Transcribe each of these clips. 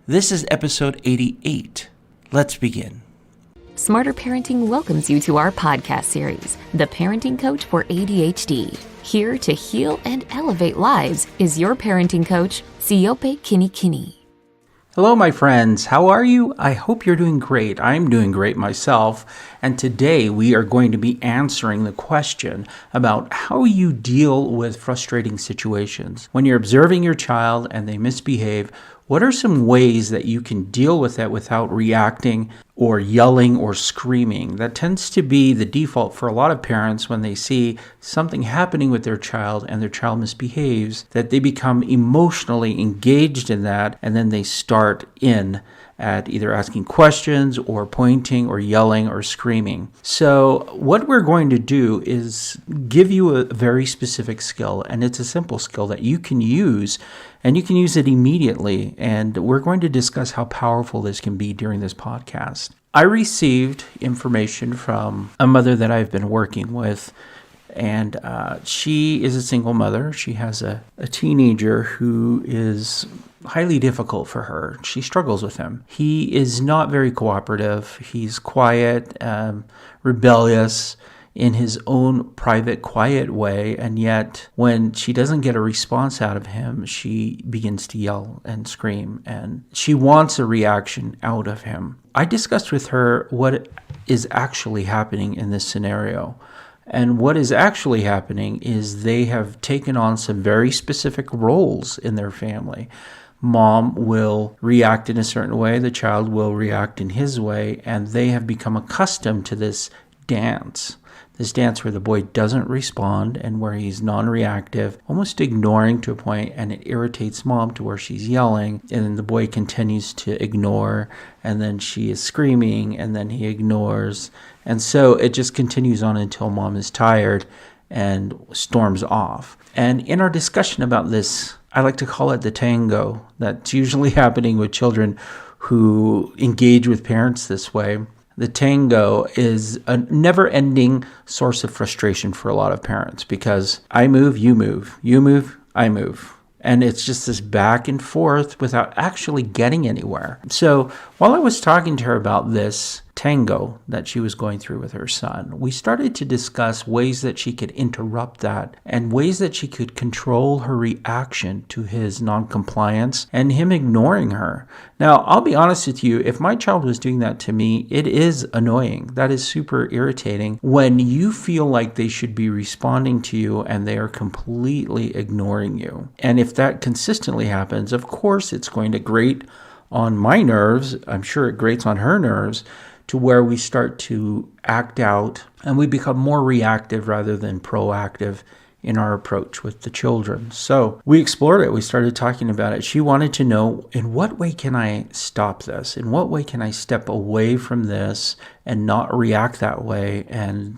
This is episode 88. Let's begin. Smarter Parenting welcomes you to our podcast series, The Parenting Coach for ADHD. Here to heal and elevate lives is your parenting coach, Siope Kinikini. Hello, my friends. How are you? I hope you're doing great. I'm doing great myself. And today we are going to be answering the question about how you deal with frustrating situations. When you're observing your child and they misbehave, what are some ways that you can deal with that without reacting or yelling or screaming? That tends to be the default for a lot of parents when they see something happening with their child and their child misbehaves, that they become emotionally engaged in that, and then they start in at either asking questions or pointing or yelling or screaming. So what we're going to do is give you a very specific skill, and it's a simple skill that you can use, and you can use it immediately. And we're going to discuss how powerful this can be during this podcast. I received information from a mother that I've been working with, and she is a single mother. She has a teenager who is highly difficult for her. She struggles with him. He is not very cooperative. He's quiet, rebellious in his own private, quiet way. And yet when she doesn't get a response out of him, she begins to yell and scream, and she wants a reaction out of him. I discussed with her what is actually happening in this scenario. And what is actually happening is they have taken on some very specific roles in their family. Mom will react in a certain way, the child will react in his way, and they have become accustomed to this dance where the boy doesn't respond and where he's non-reactive, almost ignoring to a point, and it irritates mom to where she's yelling, and then the boy continues to ignore, and then she is screaming, and then he ignores, and so it just continues on until mom is tired and storms off. And in our discussion about this, I like to call it the tango that's usually happening with children who engage with parents this way. The tango is a never-ending source of frustration for a lot of parents because I move, you move, I move. And it's just this back and forth without actually getting anywhere. So while I was talking to her about this tango that she was going through with her son, we started to discuss ways that she could interrupt that and ways that she could control her reaction to his non-compliance and him ignoring her. Now, I'll be honest with you, if my child was doing that to me, it is annoying. That is super irritating when you feel like they should be responding to you and they are completely ignoring you. And if that consistently happens, of course, it's going to grate on my nerves. I'm sure it grates on her nerves, to where we start to act out and we become more reactive rather than proactive in our approach with the children. So we explored it. We started talking about it. She wanted to know, in what way can I stop this? In what way can I step away from this and not react that way and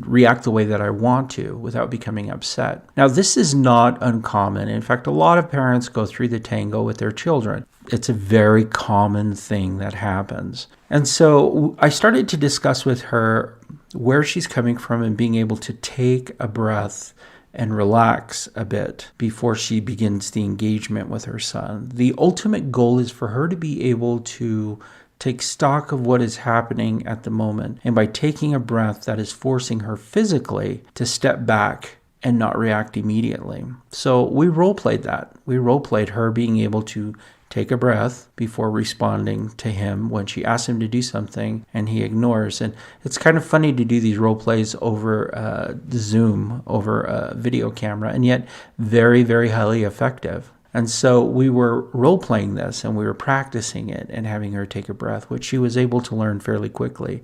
react the way that I want to without becoming upset? Now, this is not uncommon. In fact, a lot of parents go through the tango with their children. It's a very common thing that happens. And so I started to discuss with her where she's coming from and being able to take a breath and relax a bit before she begins the engagement with her son. The ultimate goal is for her to be able to take stock of what is happening at the moment, and by taking a breath, that is forcing her physically to step back and not react immediately. So we role-played that. We role-played her being able to take a breath before responding to him when she asks him to do something and he ignores. And it's kind of funny to do these role plays over Zoom, over a video camera, and yet very, very highly effective. And so we were role-playing this and we were practicing it and having her take a breath, which she was able to learn fairly quickly.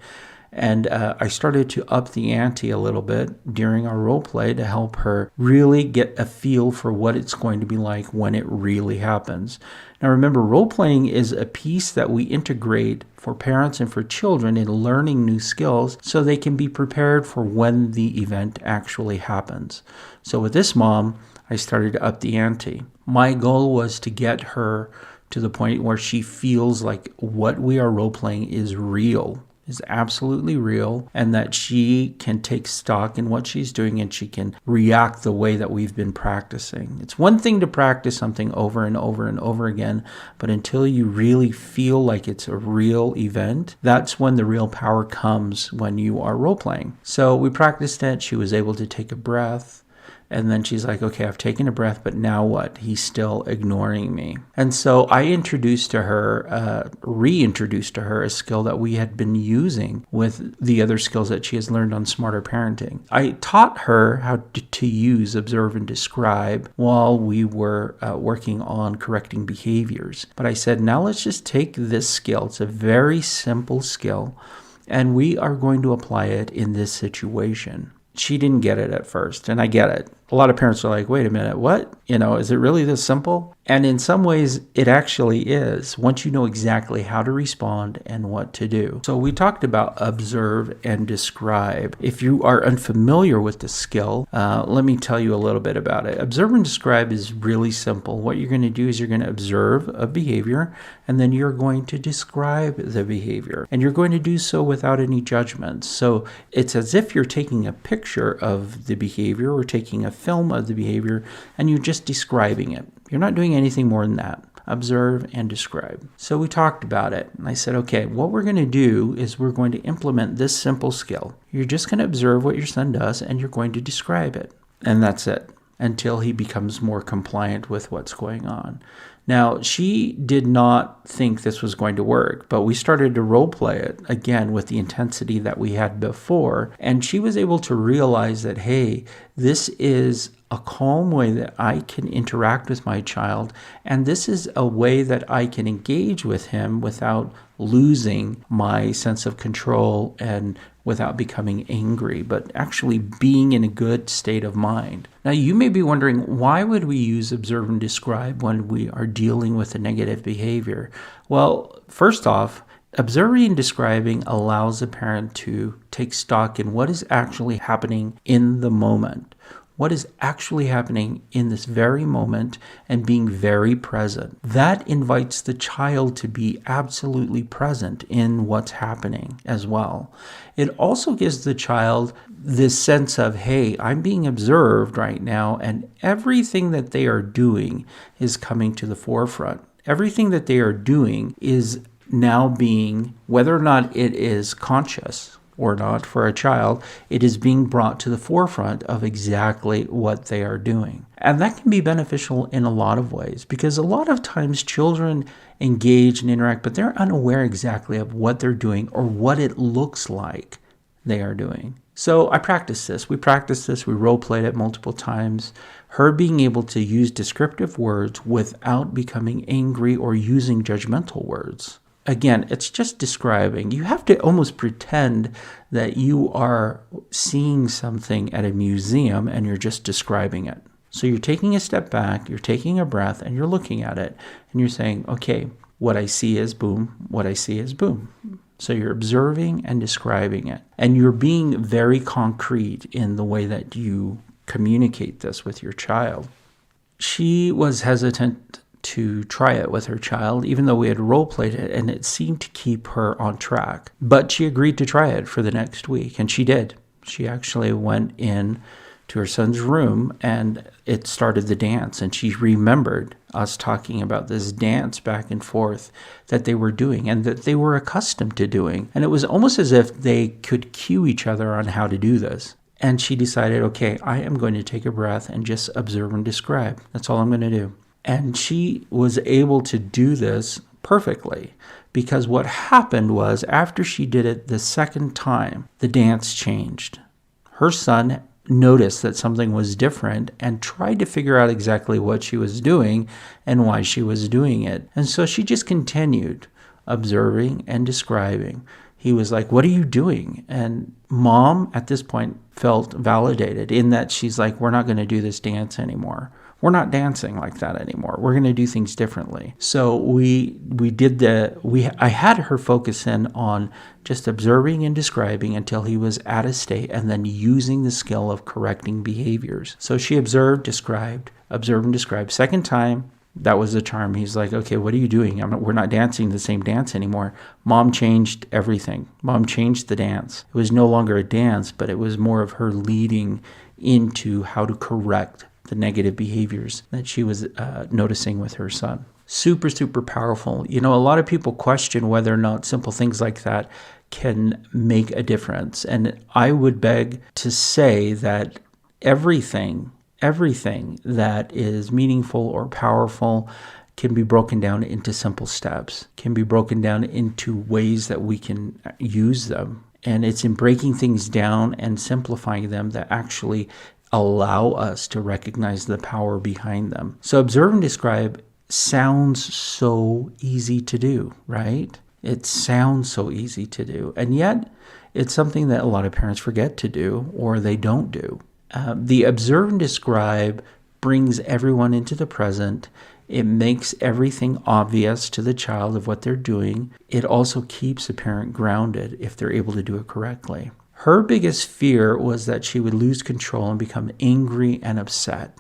And I started to up the ante a little bit during our role play to help her really get a feel for what it's going to be like when it really happens. Now remember, role playing is a piece that we integrate for parents and for children in learning new skills so they can be prepared for when the event actually happens. So with this mom, I started to up the ante. My goal was to get her to the point where she feels like what we are role playing is real. is absolutely real and that she can take stock in what she's doing and she can react the way that we've been practicing. It's one thing to practice something over and over and over again, but until you really feel like it's a real event, that's when the real power comes, when you are role-playing. So we practiced it. She was able to take a breath. And then she's like, okay, I've taken a breath, but now what? He's still ignoring me. And so I reintroduced to her a skill that we had been using with the other skills that she has learned on Smarter Parenting. I taught her how to use observe and describe while we were working on correcting behaviors. But I said, now let's just take this skill. It's a very simple skill, and we are going to apply it in this situation. She didn't get it at first, and I get it. A lot of parents are like, wait a minute, what? Is it really this simple? And in some ways, it actually is, once you know exactly how to respond and what to do. So we talked about observe and describe. If you are unfamiliar with the skill, let me tell you a little bit about it. Observe and describe is really simple. What you're going to do is you're going to observe a behavior, and then you're going to describe the behavior. And you're going to do so without any judgments. So it's as if you're taking a picture of the behavior or taking a film of the behavior, and you're just describing it. You're not doing anything more than that. Observe and describe. So we talked about it, and I said, okay, what we're going to do is we're going to implement this simple skill. You're just going to observe what your son does, and you're going to describe it. And that's it, until he becomes more compliant with what's going on. Now, she did not think this was going to work, but we started to role play it again with the intensity that we had before. And she was able to realize that, hey, this is a calm way that I can interact with my child. And this is a way that I can engage with him without losing my sense of control and without becoming angry, but actually being in a good state of mind. Now, you may be wondering, why would we use observe and describe when we are dealing with a negative behavior? Well, first off, observing and describing allows a parent to take stock in what is actually happening in the moment. What is actually happening in this very moment and being very present. That invites the child to be absolutely present in what's happening as well. It also gives the child this sense of, hey, I'm being observed right now, and everything that they are doing is coming to the forefront. Everything that they are doing is now being, whether or not it is conscious or not for a child, it is being brought to the forefront of exactly what they are doing. And that can be beneficial in a lot of ways, because a lot of times children engage and interact, but they're unaware exactly of what they're doing or what it looks like they are doing. So I practiced this. We role played it multiple times. Her being able to use descriptive words without becoming angry or using judgmental words. Again, it's just describing. You have to almost pretend that you are seeing something at a museum and you're just describing it. So you're taking a step back, you're taking a breath, and you're looking at it, and you're saying, okay, what I see is boom, what I see is boom. So you're observing and describing it. And you're being very concrete in the way that you communicate this with your child. She was hesitant to try it with her child, even though we had role-played it, and it seemed to keep her on track. But she agreed to try it for the next week, and she did. She actually went in to her son's room, and it started the dance, and she remembered us talking about this dance back and forth that they were doing and that they were accustomed to doing. And it was almost as if they could cue each other on how to do this. And she decided, okay, I am going to take a breath and just observe and describe. That's all I'm going to do. And she was able to do this perfectly, because what happened was, after she did it the second time, the dance changed. Her son noticed that something was different and tried to figure out exactly what she was doing and why she was doing it. And so she just continued observing and describing. He was like, what are you doing? And mom, at this point, felt validated in that she's like, we're not going to do this dance anymore. We're not dancing like that anymore. We're going to do things differently. So I had her focus in on just observing and describing until he was at a state, and then using the skill of correcting behaviors. So she observed, described, and described. Second time, That was the charm. He's like, okay, what are you doing? We're not dancing the same dance anymore. Mom changed everything. Mom changed the dance. It was no longer a dance, but it was more of her leading into how to correct the negative behaviors that she was noticing with her son. Super, super powerful. A lot of people question whether or not simple things like that can make a difference. And I would beg to say that everything that is meaningful or powerful can be broken down into simple steps, can be broken down into ways that we can use them. And it's in breaking things down and simplifying them that actually allow us to recognize the power behind them. So observe and describe sounds so easy to do, right? It sounds so easy to do. And yet it's something that a lot of parents forget to do or they don't do. The observe and describe brings everyone into the present. It makes everything obvious to the child of what they're doing. It also keeps a parent grounded if they're able to do it correctly. Her biggest fear was that she would lose control and become angry and upset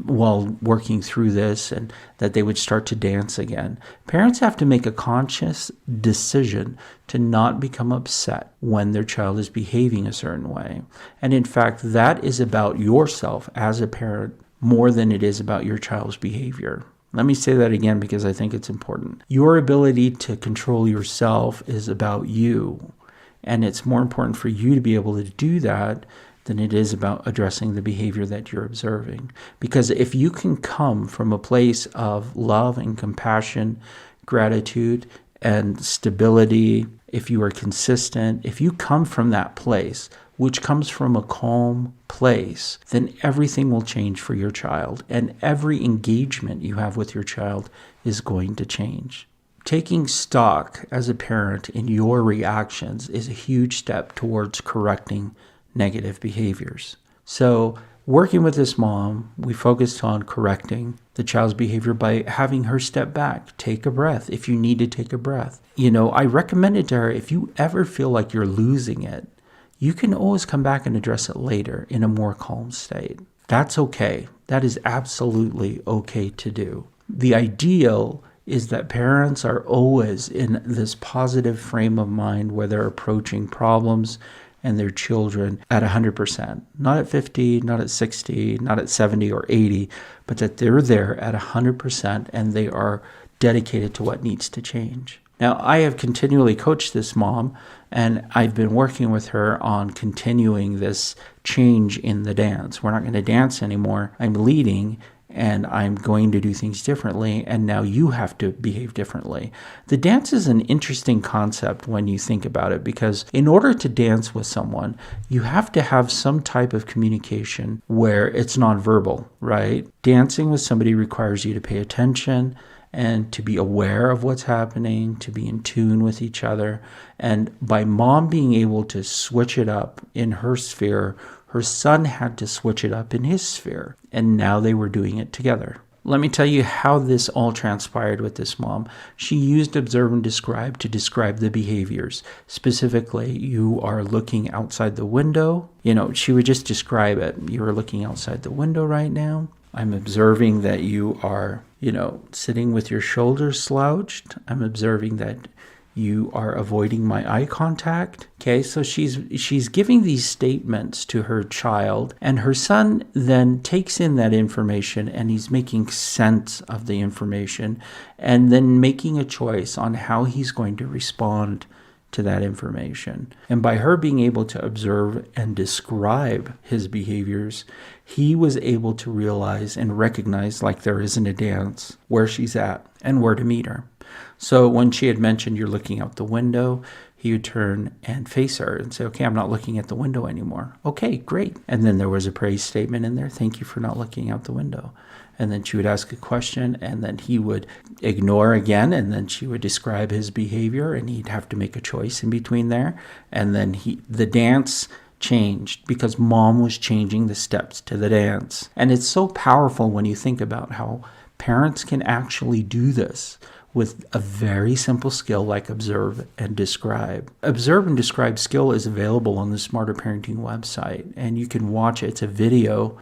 while working through this, and that they would start to dance again. Parents have to make a conscious decision to not become upset when their child is behaving a certain way. And in fact, that is about yourself as a parent more than it is about your child's behavior. Let me say that again because I think it's important. Your ability to control yourself is about you. And it's more important for you to be able to do that than it is about addressing the behavior that you're observing. Because if you can come from a place of love and compassion, gratitude and stability, if you are consistent, if you come from that place, which comes from a calm place, then everything will change for your child. And every engagement you have with your child is going to change. Taking stock as a parent in your reactions is a huge step towards correcting negative behaviors. So working with this mom, we focused on correcting the child's behavior by having her step back, take a breath if you need to take a breath. I recommended to her, if you ever feel like you're losing it, you can always come back and address it later in a more calm state. That's okay. That is absolutely okay to do. The ideal is that parents are always in this positive frame of mind where they're approaching problems and their children at 100%, not at 50, not at 60, not at 70 or 80, but that they're there at 100% and they are dedicated to what needs to change. Now, I have continually coached this mom, and I've been working with her on continuing this change in the dance. We're not going to dance anymore. I'm leading, and I'm going to do things differently, and now you have to behave differently. The dance is an interesting concept when you think about it, because in order to dance with someone, you have to have some type of communication where it's nonverbal, right? Dancing with somebody requires you to pay attention and to be aware of what's happening, to be in tune with each other. And by mom being able to switch it up in her sphere, her son had to switch it up in his sphere. And now they were doing it together. Let me tell you how this all transpired with this mom. She used observe and describe to describe the behaviors. Specifically, you are looking outside the window. She would just describe it. You are looking outside the window right now. I'm observing that you are, sitting with your shoulders slouched. I'm observing that you are avoiding my eye contact. Okay, so she's giving these statements to her child, and her son then takes in that information and he's making sense of the information and then making a choice on how he's going to respond to that information. And by her being able to observe and describe his behaviors, he was able to realize and recognize, like there is in a dance, where she's at and where to meet her. So when she had mentioned you're looking out the window, he would turn and face her and say, okay, I'm not looking at the window anymore. Okay, great. And then there was a praise statement in there. Thank you for not looking out the window. And then she would ask a question, and then he would ignore again, and then she would describe his behavior, and he'd have to make a choice in between there. And then the dance changed because mom was changing the steps to the dance. And it's so powerful when you think about how parents can actually do this with a very simple skill like observe and describe. Observe and describe skill is available on the Smarter Parenting website, and you can watch it. It's a video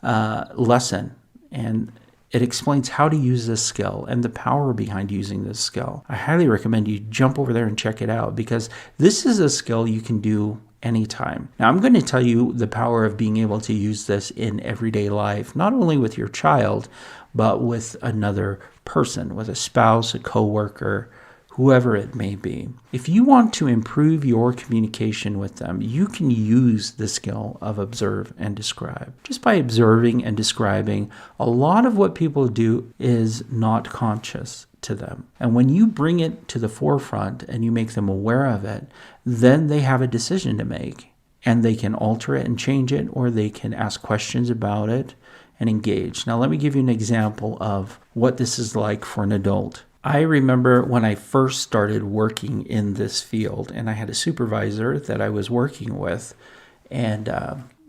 lesson, and It explains how to use this skill and the power behind using this skill. I highly recommend you jump over there and check it out because this is a skill you can do anytime. Now, I'm going to tell you the power of being able to use this in everyday life, not only with your child, but with another person, with a spouse, a coworker, whoever it may be. If you want to improve your communication with them, you can use the skill of observe and describe. Just by observing and describing, a lot of what people do is not conscious to them. And when you bring it to the forefront and you make them aware of it, then they have a decision to make. And they can alter it and change it, or they can ask questions about it and engage. Now, let me give you an example of what this is like for an adult. I remember when I first started working in this field, and I had a supervisor that I was working with, and,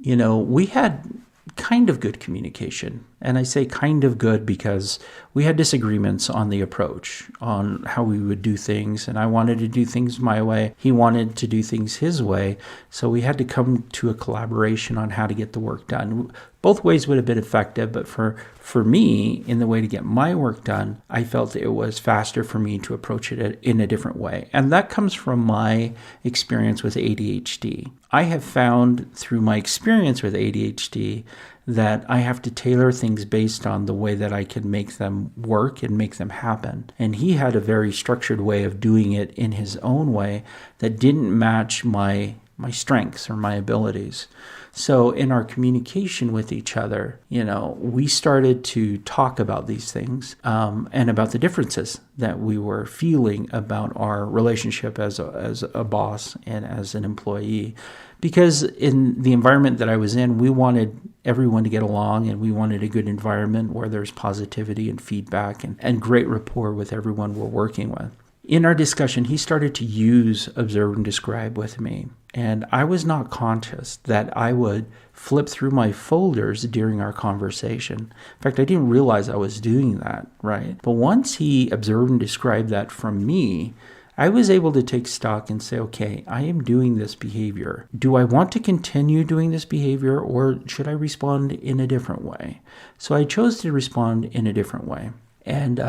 we had kind of good communication. And I say kind of good because we had disagreements on the approach, on how we would do things. And I wanted to do things my way. He wanted to do things his way. So we had to come to a collaboration on how to get the work done. Both ways would have been effective, but for me, in the way to get my work done, I felt it was faster for me to approach it in a different way. And that comes from my experience with ADHD. I have found through my experience with ADHD that I have to tailor things based on the way that I can make them work and make them happen. And he had a very structured way of doing it in his own way that didn't match my strengths or my abilities. So in our communication with each other, we started to talk about these things and about the differences that we were feeling about our relationship as a boss and as an employee. Because in the environment that I was in, we wanted everyone to get along, and we wanted a good environment where there's positivity and feedback and great rapport with everyone we're working with. In our discussion, he started to use observe and describe with me. And I was not conscious that I would flip through my folders during our conversation. In fact, I didn't realize I was doing that, right? But once he observed and described that from me, I was able to take stock and say, okay, I am doing this behavior. Do I want to continue doing this behavior, or should I respond in a different way? So I chose to respond in a different way. And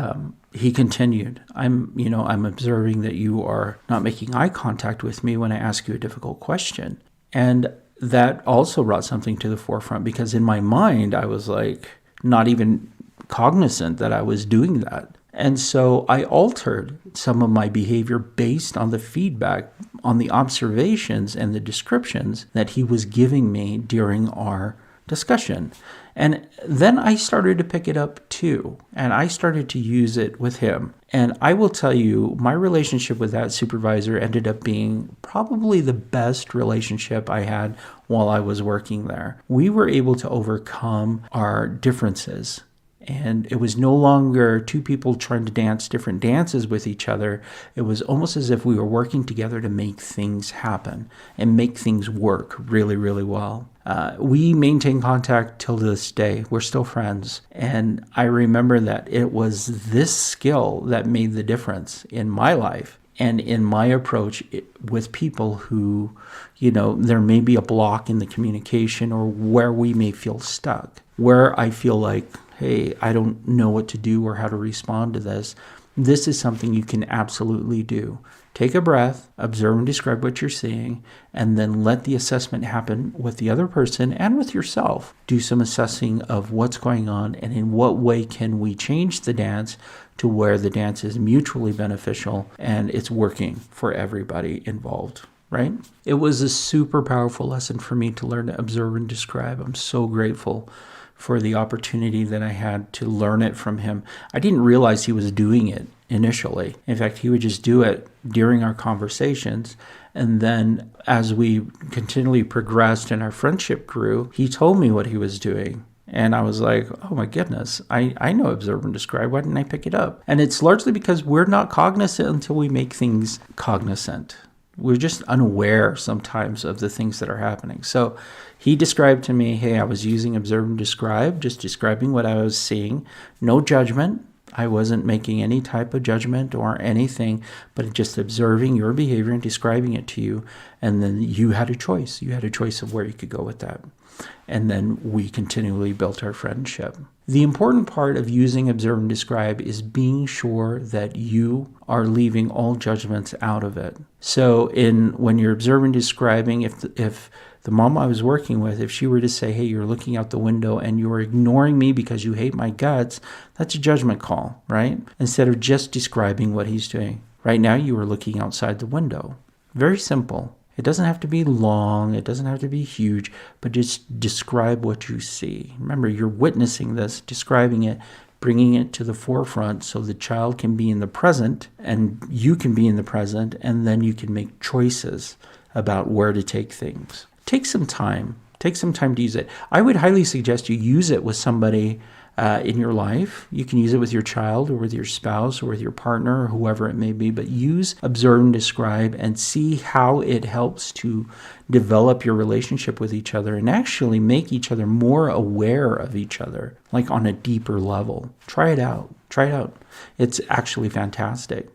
he continued, I'm observing that you are not making eye contact with me when I ask you a difficult question. And that also brought something to the forefront, because in my mind, I was like not even cognizant that I was doing that. And so I altered some of my behavior based on the feedback, on the observations and the descriptions that he was giving me during our discussion. And then I started to pick it up too, and I started to use it with him. And I will tell you, my relationship with that supervisor ended up being probably the best relationship I had while I was working there. We were able to overcome our differences. And it was no longer two people trying to dance different dances with each other. It was almost as if we were working together to make things happen and make things work really, really well. We maintain contact till this day. We're still friends. And I remember that it was this skill that made the difference in my life and in my approach with people who, there may be a block in the communication, or where we may feel stuck, where I feel like, hey, I don't know what to do or how to respond to this. This is something you can absolutely do. Take a breath, observe and describe what you're seeing, and then let the assessment happen with the other person and with yourself. Do some assessing of what's going on and in what way can we change the dance to where the dance is mutually beneficial and it's working for everybody involved. Right? It was a super powerful lesson for me to learn to observe and describe. I'm so grateful for the opportunity that I had to learn it from him. I didn't realize he was doing it initially. In fact, he would just do it during our conversations. And then as we continually progressed and our friendship grew, he told me what he was doing. And I was like, oh my goodness, I know observe and describe. Why didn't I pick it up? And it's largely because we're not cognizant until we make things cognizant. We're just unaware sometimes of the things that are happening. So he described to me, hey, I was using observe and describe, just describing what I was seeing. No judgment, I wasn't making any type of judgment or anything, but just observing your behavior and describing it to you. And then you had a choice. You had a choice of where you could go with that. And then we continually built our friendship. The important part of using observe and describe is being sure that you are leaving all judgments out of it. So when you're observing, describing, if the mom I was working with, if she were to say, hey, you're looking out the window and you're ignoring me because you hate my guts, that's a judgment call, right? Instead of just describing what he's doing. Right now, you are looking outside the window. Very simple. It doesn't have to be long. It doesn't have to be huge, but just describe what you see. Remember, you're witnessing this, describing it, bringing it to the forefront so the child can be in the present and you can be in the present, and then you can make choices about where to take things. Take some time. Take some time to use it. I would highly suggest you use it with somebody in your life. You can use it with your child or with your spouse or with your partner or whoever it may be, but use observe and describe and see how it helps to develop your relationship with each other and actually make each other more aware of each other, like on a deeper level. Try it out. Try it out. It's actually fantastic.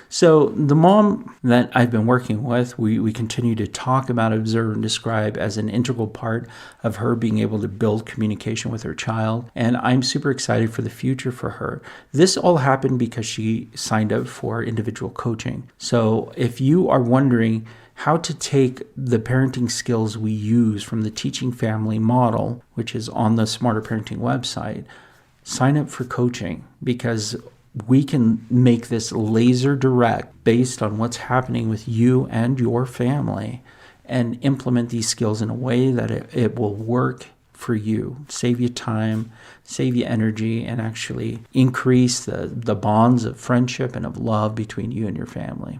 So the mom that I've been working with, we continue to talk about observe and describe as an integral part of her being able to build communication with her child. And I'm super excited for the future for her. This all happened because she signed up for individual coaching. So if you are wondering how to take the parenting skills we use from the Teaching Family model, which is on the Smarter Parenting website, sign up for coaching, because we can make this laser direct based on what's happening with you and your family and implement these skills in a way that it will work for you, save you time, save you energy, and actually increase the bonds of friendship and of love between you and your family.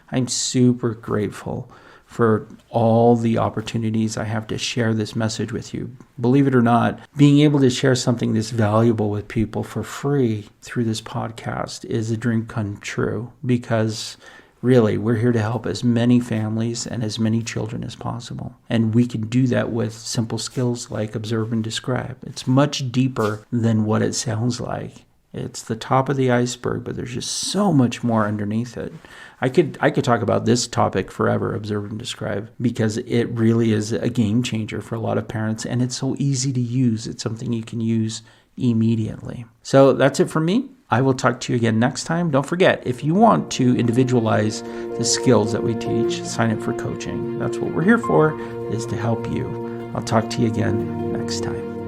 I'm super grateful for all the opportunities I have to share this message with you. Believe it or not, being able to share something this valuable with people for free through this podcast is a dream come true, because really, we're here to help as many families and as many children as possible. And we can do that with simple skills like observe and describe. It's much deeper than what it sounds like. It's the top of the iceberg, but there's just so much more underneath it. I could talk about this topic forever, observe and describe, because it really is a game changer for a lot of parents, and it's so easy to use. It's something you can use immediately. So that's it for me. I will talk to you again next time. Don't forget, if you want to individualize the skills that we teach, sign up for coaching. That's what we're here for, is to help you. I'll talk to you again next time.